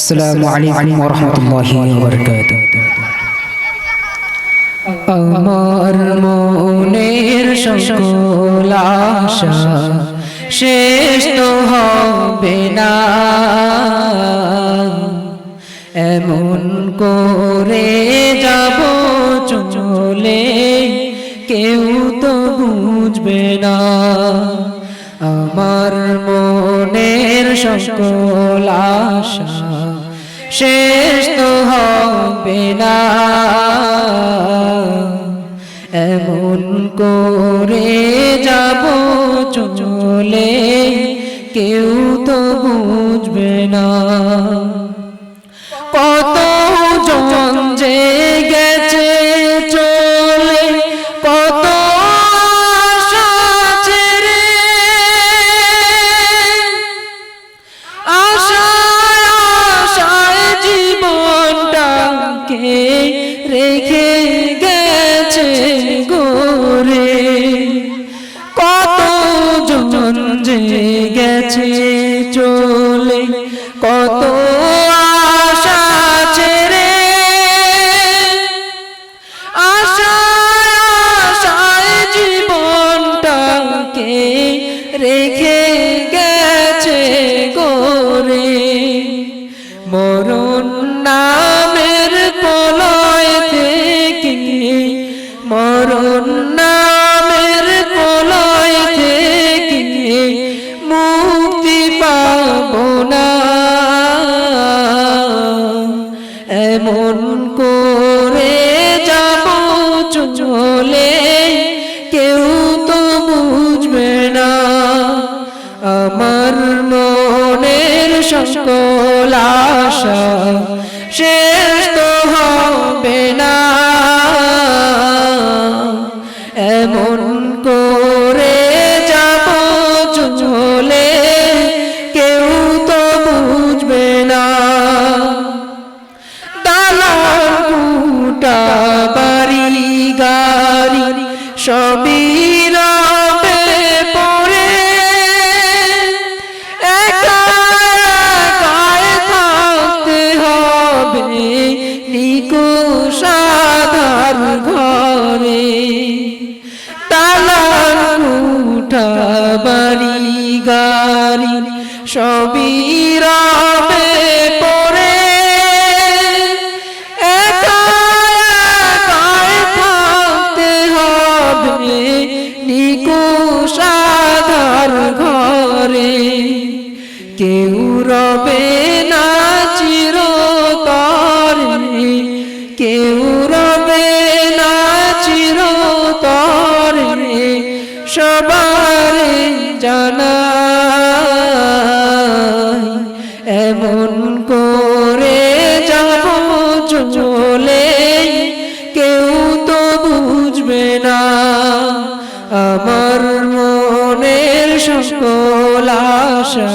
আসসালামু আলাইকুম ওয়া রাহমাতুল্লাহি ওয়া বারাকাতুহু। আমার মনের সকল আশা শেষ তো হবে না, এমন করে যাব চলে কেউ তো বুঝবে না। আমার মনের সকল আশা শেষ তো হবে না, এমন করে যাব চলে কেউ তো বুঝবে না। কত জন যে গেছে চলে, কত আশা ছেড়ে, আশায় আশায় জীবনটাকে রেখে গেছে গোরে। কত জন যে গেছে চলে, কত আশা ছেড়ে, আশায় আশায় জীবনটাকে রেখে গেছে গোরে। মরণ নামের প্রলয় থেকে, মরণ নামের প্রলয় থেকে মুক্তি পাবো না, এমন করে যাব চলে কেউ তো বুঝবে না। আমার মনের সকল আশা শেষ তো হবে না, এমন করে যাব চলে কেউ তো বুঝবে না। দালান কুটা বাড়ি গাড়ি সবই রবে পড়ে, একা একাই থাকতে হবে নিকুশ আঁধার ঘরে। দালান কুটা বাড়ি গাড়ি সবই রবে পড়ে, একা একাই থাকতে হবে নিকুশ আঁধার ঘরে। কেউ রবে না চিরতরে, কেউ রবে না চিরতরে, সবার জানা এমন করে যাব চলে কেউ তো বুঝবে না। আমার মনের সকল আশা